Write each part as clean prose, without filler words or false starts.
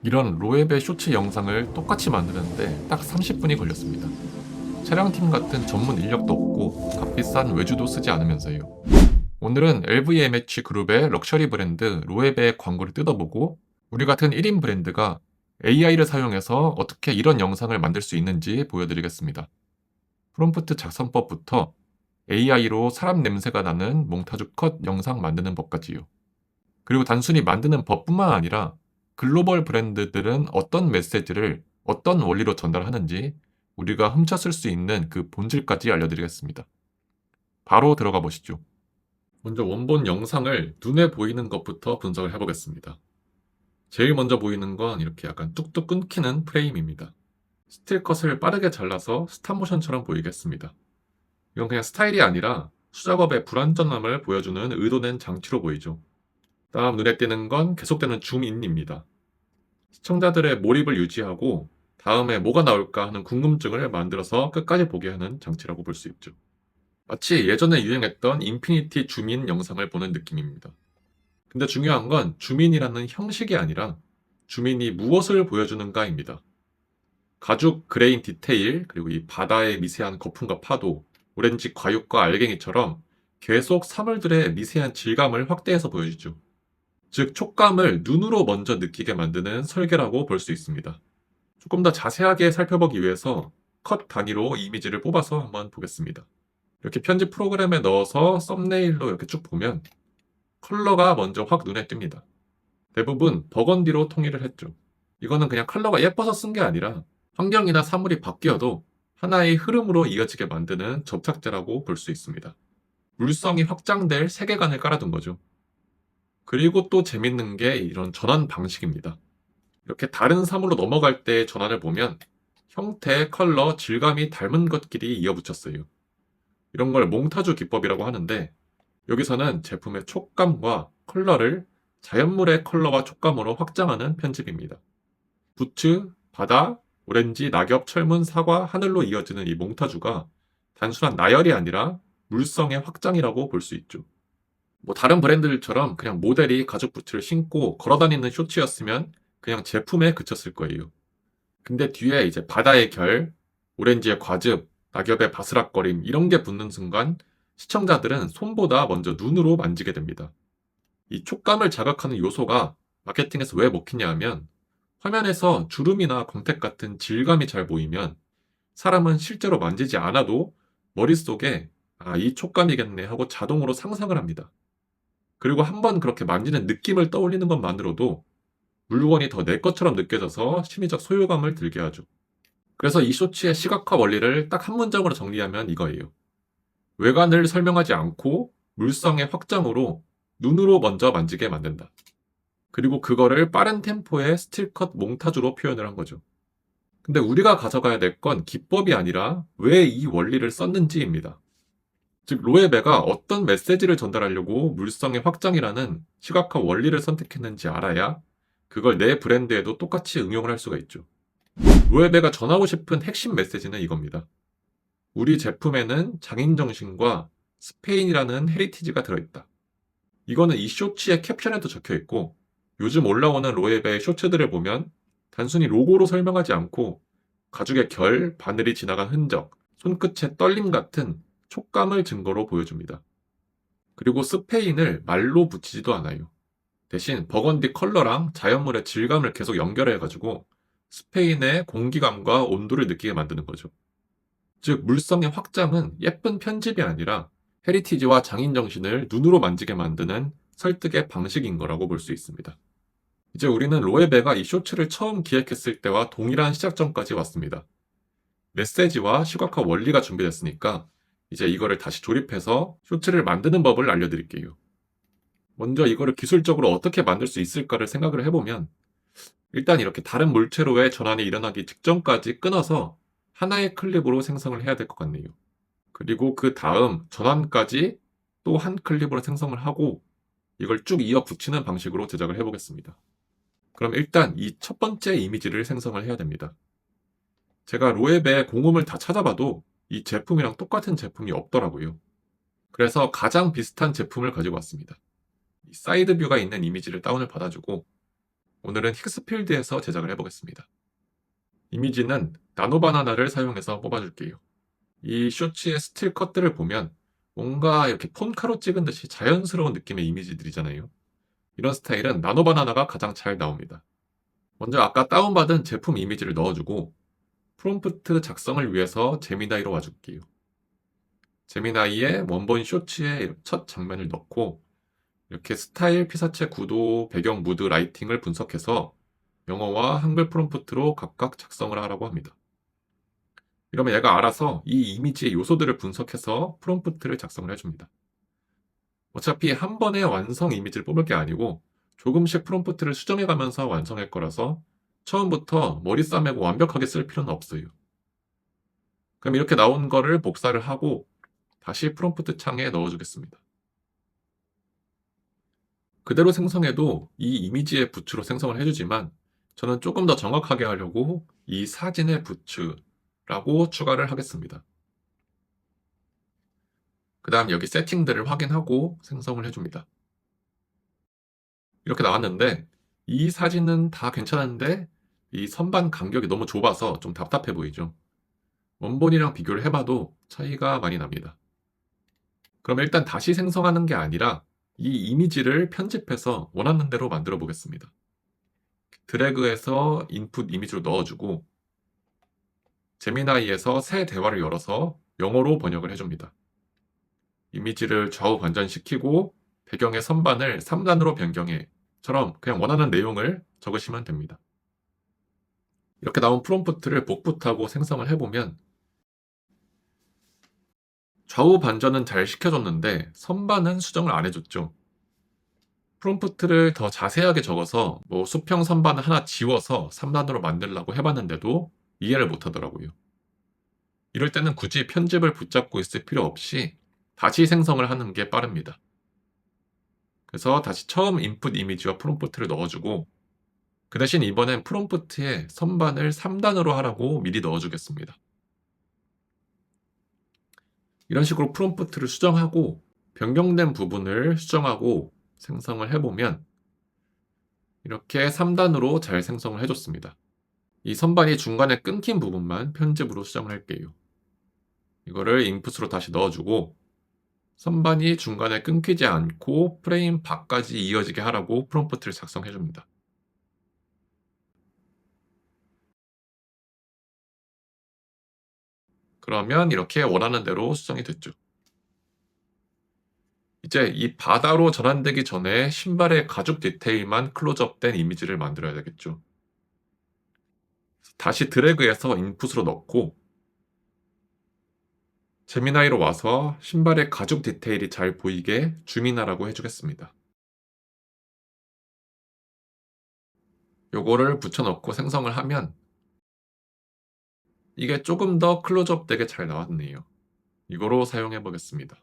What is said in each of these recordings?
이런 로에베 쇼츠 영상을 똑같이 만드는데 딱 30분이 걸렸습니다. 촬영팀 같은 전문 인력도 없고 값비싼 외주도 쓰지 않으면서요. 오늘은 LVMH 그룹의 럭셔리 브랜드 로에베의 광고를 뜯어보고 우리 같은 1인 브랜드가 AI를 사용해서 어떻게 이런 영상을 만들 수 있는지 보여드리겠습니다. 프롬프트 작성법부터 AI로 사람 냄새가 나는 몽타주 컷 영상 만드는 법까지요. 그리고 단순히 만드는 법뿐만 아니라 글로벌 브랜드들은 어떤 메시지를 어떤 원리로 전달하는지 우리가 훔쳐쓸 수 있는 그 본질까지 알려드리겠습니다. 바로 들어가 보시죠. 먼저 원본 영상을 눈에 보이는 것부터 분석을 해보겠습니다. 제일 먼저 보이는 건 이렇게 약간 뚝뚝 끊기는 프레임입니다. 스틸컷을 빠르게 잘라서 스탑모션처럼 보이겠습니다. 이건 그냥 스타일이 아니라 수작업의 불완전함을 보여주는 의도된 장치로 보이죠. 다음 눈에 띄는 건 계속되는 줌인입니다. 시청자들의 몰입을 유지하고 다음에 뭐가 나올까 하는 궁금증을 만들어서 끝까지 보게 하는 장치라고 볼 수 있죠. 마치 예전에 유행했던 인피니티 줌인 영상을 보는 느낌입니다. 근데 중요한 건 줌인이라는 형식이 아니라 줌인이 무엇을 보여주는가입니다. 가죽 그레인 디테일, 그리고 이 바다의 미세한 거품과 파도, 오렌지 과육과 알갱이처럼 계속 사물들의 미세한 질감을 확대해서 보여주죠. 즉, 촉감을 눈으로 먼저 느끼게 만드는 설계라고 볼 수 있습니다. 조금 더 자세하게 살펴보기 위해서 컷 단위로 이미지를 뽑아서 한번 보겠습니다. 이렇게 편집 프로그램에 넣어서 썸네일로 이렇게 쭉 보면 컬러가 먼저 확 눈에 띕니다. 대부분 버건디로 통일을 했죠. 이거는 그냥 컬러가 예뻐서 쓴 게 아니라 환경이나 사물이 바뀌어도 하나의 흐름으로 이어지게 만드는 접착제라고 볼 수 있습니다. 물성이 확장될 세계관을 깔아둔 거죠. 그리고 또 재밌는 게 이런 전환 방식입니다. 이렇게 다른 사물로 넘어갈 때 전환을 보면 형태, 컬러, 질감이 닮은 것끼리 이어붙였어요. 이런 걸 몽타주 기법이라고 하는데 여기서는 제품의 촉감과 컬러를 자연물의 컬러와 촉감으로 확장하는 편집입니다. 부츠, 바다, 오렌지, 낙엽, 철문, 사과, 하늘로 이어지는 이 몽타주가 단순한 나열이 아니라 물성의 확장이라고 볼 수 있죠. 다른 브랜드들처럼 그냥 모델이 가죽 부츠를 신고 걸어다니는 쇼츠였으면 그냥 제품에 그쳤을 거예요. 근데 뒤에 이제 바다의 결, 오렌지의 과즙, 낙엽의 바스락거림 이런 게 붙는 순간 시청자들은 손보다 먼저 눈으로 만지게 됩니다. 이 촉감을 자극하는 요소가 마케팅에서 왜 먹히냐 하면 화면에서 주름이나 광택 같은 질감이 잘 보이면 사람은 실제로 만지지 않아도 머릿속에 이 촉감이겠네 하고 자동으로 상상을 합니다. 그리고 한번 그렇게 만지는 느낌을 떠올리는 것만으로도 물건이 더 내 것처럼 느껴져서 심리적 소유감을 들게 하죠. 그래서 이 쇼츠의 시각화 원리를 딱 한 문장으로 정리하면 이거예요. 외관을 설명하지 않고 물성의 확장으로 눈으로 먼저 만지게 만든다. 그리고 그거를 빠른 템포의 스틸컷 몽타주로 표현을 한 거죠. 근데 우리가 가져가야 될 건 기법이 아니라 왜 이 원리를 썼는지입니다. 즉, 로에베가 어떤 메시지를 전달하려고 물성의 확장이라는 시각화 원리를 선택했는지 알아야 그걸 내 브랜드에도 똑같이 응용을 할 수가 있죠. 로에베가 전하고 싶은 핵심 메시지는 이겁니다. 우리 제품에는 장인정신과 스페인이라는 헤리티지가 들어있다. 이거는 이 쇼츠의 캡션에도 적혀 있고 요즘 올라오는 로에베의 쇼츠들을 보면 단순히 로고로 설명하지 않고 가죽의 결, 바늘이 지나간 흔적, 손끝의 떨림 같은 촉감을 증거로 보여줍니다. 그리고 스페인을 말로 붙이지도 않아요. 대신 버건디 컬러랑 자연물의 질감을 계속 연결해가지고 스페인의 공기감과 온도를 느끼게 만드는 거죠. 즉, 물성의 확장은 예쁜 편집이 아니라 헤리티지와 장인정신을 눈으로 만지게 만드는 설득의 방식인 거라고 볼 수 있습니다. 이제 우리는 로에베가 이 쇼츠를 처음 기획했을 때와 동일한 시작점까지 왔습니다. 메시지와 시각화 원리가 준비됐으니까 이제 이거를 다시 조립해서 쇼츠를 만드는 법을 알려드릴게요. 먼저 이거를 기술적으로 어떻게 만들 수 있을까를 생각을 해보면 일단 이렇게 다른 물체로의 전환이 일어나기 직전까지 끊어서 하나의 클립으로 생성을 해야 될 것 같네요. 그리고 그 다음 전환까지 또 한 클립으로 생성을 하고 이걸 쭉 이어 붙이는 방식으로 제작을 해보겠습니다. 그럼 일단 이 첫 번째 이미지를 생성을 해야 됩니다. 제가 로에베 공홈을 다 찾아봐도 이 제품이랑 똑같은 제품이 없더라고요. 그래서 가장 비슷한 제품을 가지고 왔습니다. 이 사이드 뷰가 있는 이미지를 다운을 받아주고 오늘은 힉스필드에서 제작을 해보겠습니다. 이미지는 나노바나나를 사용해서 뽑아줄게요. 이 쇼츠의 스틸 컷들을 보면 뭔가 이렇게 폰카로 찍은 듯이 자연스러운 느낌의 이미지들이잖아요. 이런 스타일은 나노바나나가 가장 잘 나옵니다. 먼저 아까 다운받은 제품 이미지를 넣어주고 프롬프트 작성을 위해서 제미나이로 와줄게요. 제미나이에 원본 쇼츠의 첫 장면을 넣고 이렇게 스타일, 피사체 구도, 배경, 무드, 라이팅을 분석해서 영어와 한글 프롬프트로 각각 작성을 하라고 합니다. 이러면 얘가 알아서 이 이미지의 요소들을 분석해서 프롬프트를 작성을 해줍니다. 어차피 한 번에 완성 이미지를 뽑을 게 아니고 조금씩 프롬프트를 수정해가면서 완성할 거라서 처음부터 머리 싸매고 완벽하게 쓸 필요는 없어요. 그럼 이렇게 나온 거를 복사를 하고 다시 프롬프트 창에 넣어주겠습니다. 그대로 생성해도 이 이미지의 부츠로 생성을 해주지만 저는 조금 더 정확하게 하려고 이 사진의 부츠라고 추가를 하겠습니다. 그 다음 여기 세팅들을 확인하고 생성을 해줍니다. 이렇게 나왔는데 이 사진은 다 괜찮은데 이 선반 간격이 너무 좁아서 좀 답답해 보이죠. 원본이랑 비교를 해봐도 차이가 많이 납니다. 그럼 일단 다시 생성하는 게 아니라 이 이미지를 편집해서 원하는 대로 만들어 보겠습니다. 드래그해서 인풋 이미지로 넣어주고 제미나이에서 새 대화를 열어서 영어로 번역을 해줍니다. 이미지를 좌우 반전시키고 배경의 선반을 3단으로 변경해 처럼 그냥 원하는 내용을 적으시면 됩니다. 이렇게 나온 프롬프트를 복붙하고 생성을 해보면 좌우 반전은 잘 시켜줬는데 선반은 수정을 안 해줬죠. 프롬프트를 더 자세하게 적어서 수평 선반을 하나 지워서 3단으로 만들려고 해봤는데도 이해를 못하더라고요. 이럴 때는 굳이 편집을 붙잡고 있을 필요 없이 다시 생성을 하는 게 빠릅니다. 그래서 다시 처음 인풋 이미지와 프롬프트를 넣어주고 그 대신 이번엔 프롬프트에 선반을 3단으로 하라고 미리 넣어주겠습니다. 이런 식으로 프롬프트를 수정하고 변경된 부분을 수정하고 생성을 해보면 이렇게 3단으로 잘 생성을 해줬습니다. 이 선반이 중간에 끊긴 부분만 편집으로 수정을 할게요. 이거를 인풋으로 다시 넣어주고 선반이 중간에 끊기지 않고 프레임 밖까지 이어지게 하라고 프롬프트를 작성해줍니다. 그러면 이렇게 원하는 대로 수정이 됐죠. 이제 이 바다로 전환되기 전에 신발의 가죽 디테일만 클로즈업된 이미지를 만들어야 되겠죠. 다시 드래그해서 인풋으로 넣고 제미나이로 와서 신발의 가죽 디테일이 잘 보이게 줌인하라고 해주겠습니다. 요거를 붙여넣고 생성을 하면 이게 조금 더 클로즈업 되게 잘 나왔네요. 이거로 사용해 보겠습니다.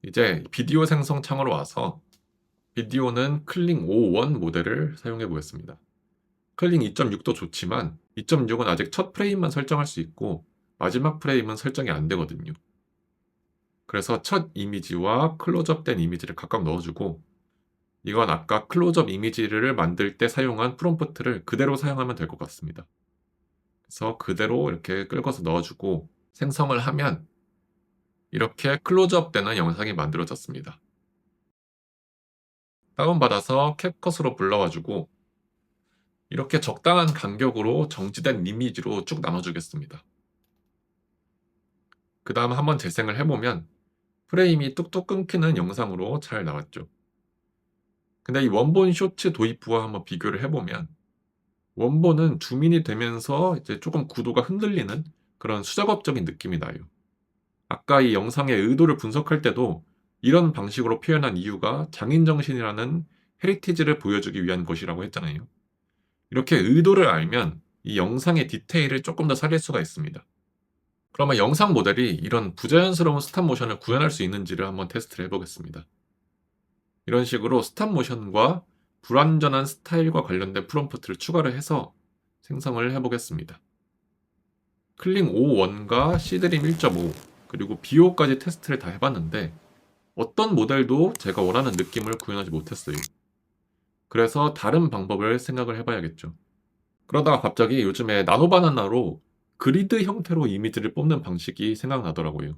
이제 비디오 생성 창으로 와서 비디오는 클링 5.1 모델을 사용해 보겠습니다. 클링 2.6도 좋지만 2.6은 아직 첫 프레임만 설정할 수 있고 마지막 프레임은 설정이 안 되거든요. 그래서 첫 이미지와 클로즈업된 이미지를 각각 넣어주고 이건 아까 클로즈업 이미지를 만들 때 사용한 프롬프트를 그대로 사용하면 될 것 같습니다. 그래서 그대로 이렇게 끌어서 넣어주고 생성을 하면 이렇게 클로즈업 되는 영상이 만들어졌습니다. 다운받아서 캡컷으로 불러와주고 이렇게 적당한 간격으로 정지된 이미지로 쭉 나눠주겠습니다. 그 다음 한번 재생을 해보면 프레임이 뚝뚝 끊기는 영상으로 잘 나왔죠. 근데 이 원본 쇼츠 도입부와 한번 비교를 해보면 원본은 줌인이 되면서 이제 조금 구도가 흔들리는 그런 수작업적인 느낌이 나요. 아까 이 영상의 의도를 분석할 때도 이런 방식으로 표현한 이유가 장인정신이라는 헤리티지를 보여주기 위한 것이라고 했잖아요. 이렇게 의도를 알면 이 영상의 디테일을 조금 더 살릴 수가 있습니다. 그러면 영상 모델이 이런 부자연스러운 스탑 모션을 구현할 수 있는지를 한번 테스트를 해보겠습니다. 이런 식으로 스탑 모션과 불완전한 스타일과 관련된 프롬프트를 추가를 해서 생성을 해보겠습니다. 클링 5.1과 시드림 1.5 그리고 BO까지 테스트를 다 해봤는데 어떤 모델도 제가 원하는 느낌을 구현하지 못했어요. 그래서 다른 방법을 생각을 해봐야겠죠. 그러다가 갑자기 요즘에 나노바나나로 그리드 형태로 이미지를 뽑는 방식이 생각나더라고요.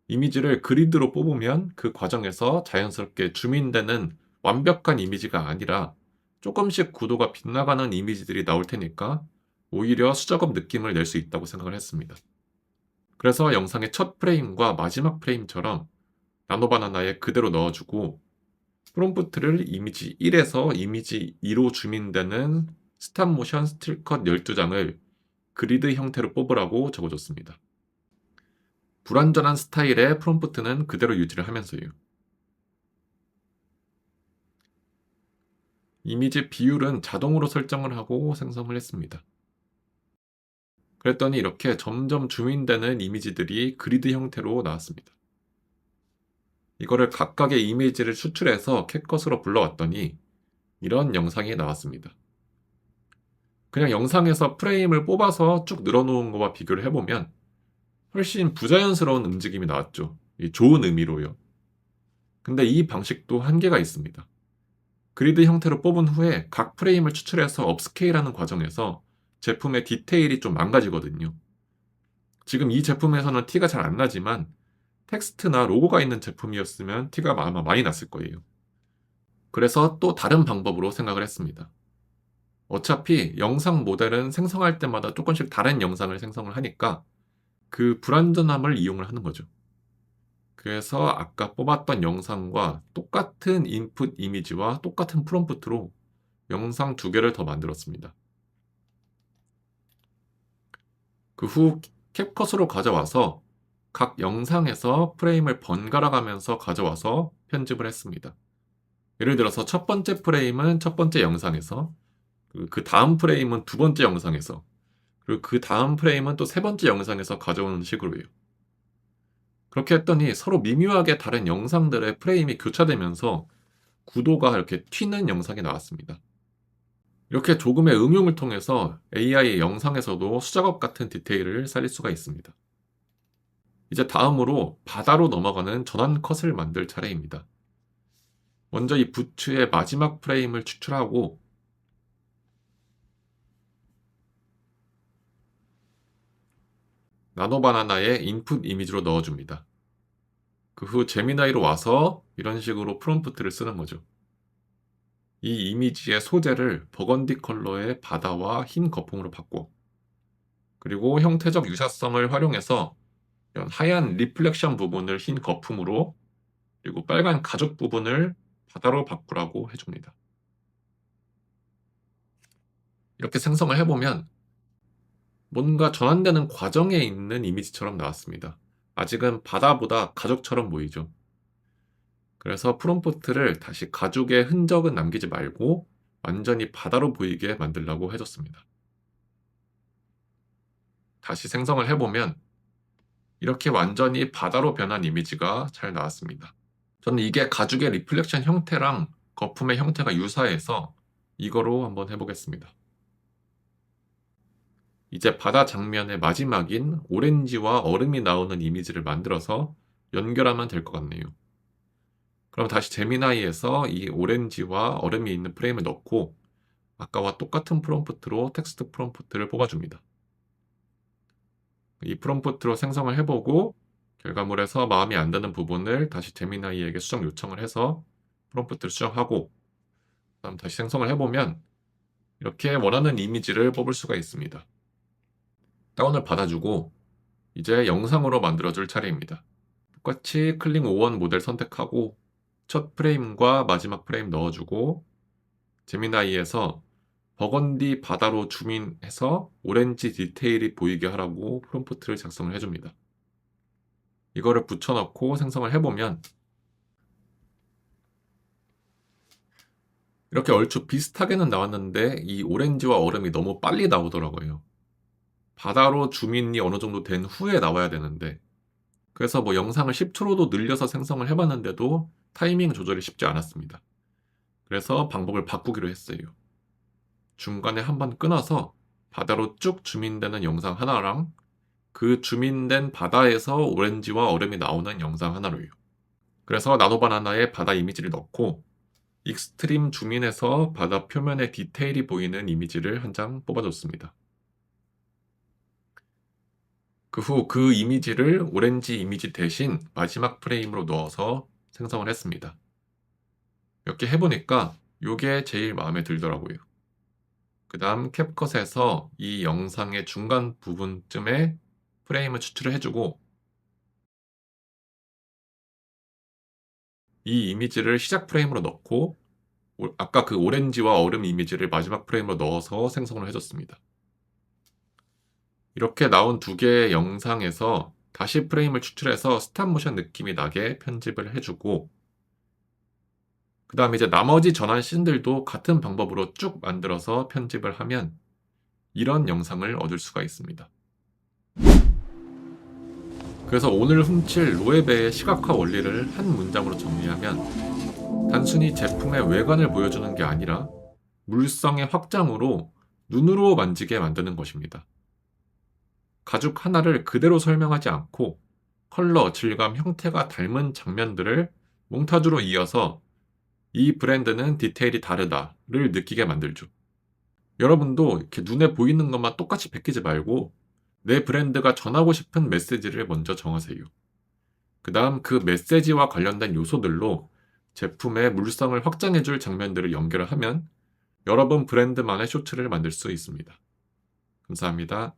이미지를 그리드로 뽑으면 그 과정에서 자연스럽게 줌인되는 완벽한 이미지가 아니라 조금씩 구도가 빗나가는 이미지들이 나올 테니까 오히려 수작업 느낌을 낼 수 있다고 생각을 했습니다. 그래서 영상의 첫 프레임과 마지막 프레임처럼 나노바나나에 그대로 넣어주고 프롬프트를 이미지 1에서 이미지 2로 줌인되는 스탑모션 스틸컷 12장을 그리드 형태로 뽑으라고 적어줬습니다. 불완전한 스타일의 프롬프트는 그대로 유지를 하면서요. 이미지 비율은 자동으로 설정을 하고 생성을 했습니다. 그랬더니 이렇게 점점 줌인되는 이미지들이 그리드 형태로 나왔습니다. 이거를 각각의 이미지를 추출해서 캡컷으로 불러왔더니 이런 영상이 나왔습니다. 그냥 영상에서 프레임을 뽑아서 쭉 늘어놓은 거와 비교를 해보면 훨씬 부자연스러운 움직임이 나왔죠. 좋은 의미로요. 근데 이 방식도 한계가 있습니다. 그리드 형태로 뽑은 후에 각 프레임을 추출해서 업스케일하는 과정에서 제품의 디테일이 좀 망가지거든요. 지금 이 제품에서는 티가 잘 안 나지만 텍스트나 로고가 있는 제품이었으면 티가 아마 많이 났을 거예요. 그래서 또 다른 방법으로 생각을 했습니다. 어차피 영상 모델은 생성할 때마다 조금씩 다른 영상을 생성을 하니까 그 불완전함을 이용을 하는 거죠. 그래서 아까 뽑았던 영상과 똑같은 인풋 이미지와 똑같은 프롬프트로 영상 2개를 더 만들었습니다. 그 후 캡컷으로 가져와서 각 영상에서 프레임을 번갈아 가면서 가져와서 편집을 했습니다. 예를 들어서 첫 번째 프레임은 첫 번째 영상에서, 그 다음 프레임은 두 번째 영상에서, 그리고 그 다음 프레임은 또 세 번째 영상에서 가져오는 식으로요. 그렇게 했더니 서로 미묘하게 다른 영상들의 프레임이 교차되면서 구도가 이렇게 튀는 영상이 나왔습니다. 이렇게 조금의 응용을 통해서 AI 영상에서도 수작업 같은 디테일을 살릴 수가 있습니다. 이제 다음으로 바다로 넘어가는 전환 컷을 만들 차례입니다. 먼저 이 부츠의 마지막 프레임을 추출하고 나노바나나의 인풋 이미지로 넣어줍니다. 그 후 제미나이로 와서 이런 식으로 프롬프트를 쓰는 거죠. 이 이미지의 소재를 버건디 컬러의 바다와 흰 거품으로 바꿔, 그리고 형태적 유사성을 활용해서 이런 하얀 리플렉션 부분을 흰 거품으로, 그리고 빨간 가죽 부분을 바다로 바꾸라고 해줍니다. 이렇게 생성을 해보면 뭔가 전환되는 과정에 있는 이미지처럼 나왔습니다. 아직은 바다보다 가죽처럼 보이죠. 그래서 프롬프트를 다시 가죽의 흔적은 남기지 말고 완전히 바다로 보이게 만들라고 해줬습니다. 다시 생성을 해보면 이렇게 완전히 바다로 변한 이미지가 잘 나왔습니다. 저는 이게 가죽의 리플렉션 형태랑 거품의 형태가 유사해서 이거로 한번 해보겠습니다. 이제 바다 장면의 마지막인 오렌지와 얼음이 나오는 이미지를 만들어서 연결하면 될 것 같네요. 그럼 다시 제미나이에서 이 오렌지와 얼음이 있는 프레임을 넣고 아까와 똑같은 프롬프트로 텍스트 프롬프트를 뽑아줍니다. 이 프롬프트로 생성을 해보고 결과물에서 마음에 안 드는 부분을 다시 제미나이에게 수정 요청을 해서 프롬프트를 수정하고 그다음 다시 생성을 해보면 이렇게 원하는 이미지를 뽑을 수가 있습니다. 다운을 받아주고 이제 영상으로 만들어줄 차례입니다. 똑같이 클릭 5원 모델 선택하고 첫 프레임과 마지막 프레임 넣어주고 제미나이에서 버건디 바다로 줌인해서 오렌지 디테일이 보이게 하라고 프롬프트를 작성을 해줍니다. 이거를 붙여넣고 생성을 해보면 이렇게 얼추 비슷하게는 나왔는데 이 오렌지와 얼음이 너무 빨리 나오더라고요. 바다로 줌인이 어느 정도 된 후에 나와야 되는데, 그래서 뭐 영상을 10초로도 늘려서 생성을 해봤는데도 타이밍 조절이 쉽지 않았습니다. 그래서 방법을 바꾸기로 했어요. 중간에 한번 끊어서 바다로 쭉 줌인되는 영상 하나랑 그 줌인된 바다에서 오렌지와 얼음이 나오는 영상 하나로요. 그래서 나노바나나에 바다 이미지를 넣고 익스트림 줌인해서 바다 표면의 디테일이 보이는 이미지를 한 장 뽑아줬습니다. 그 후 그 이미지를 오렌지 이미지 대신 마지막 프레임으로 넣어서 생성을 했습니다. 이렇게 해보니까 이게 제일 마음에 들더라고요. 그 다음 캡컷에서 이 영상의 중간 부분쯤에 프레임을 추출을 해주고 이 이미지를 시작 프레임으로 넣고 아까 그 오렌지와 얼음 이미지를 마지막 프레임으로 넣어서 생성을 해줬습니다. 이렇게 나온 두 개의 영상에서 다시 프레임을 추출해서 스탑모션 느낌이 나게 편집을 해주고 그 다음에 이제 나머지 전환 씬들도 같은 방법으로 쭉 만들어서 편집을 하면 이런 영상을 얻을 수가 있습니다. 그래서 오늘 훔칠 로에베의 시각화 원리를 한 문장으로 정리하면 단순히 제품의 외관을 보여주는 게 아니라 물성의 확장으로 눈으로 만지게 만드는 것입니다. 가죽 하나를 그대로 설명하지 않고 컬러, 질감, 형태가 닮은 장면들을 몽타주로 이어서 이 브랜드는 디테일이 다르다를 느끼게 만들죠. 여러분도 이렇게 눈에 보이는 것만 똑같이 베끼지 말고 내 브랜드가 전하고 싶은 메시지를 먼저 정하세요. 그 다음 그 메시지와 관련된 요소들로 제품의 물성을 확장해줄 장면들을 연결을 하면 여러분 브랜드만의 쇼츠를 만들 수 있습니다. 감사합니다.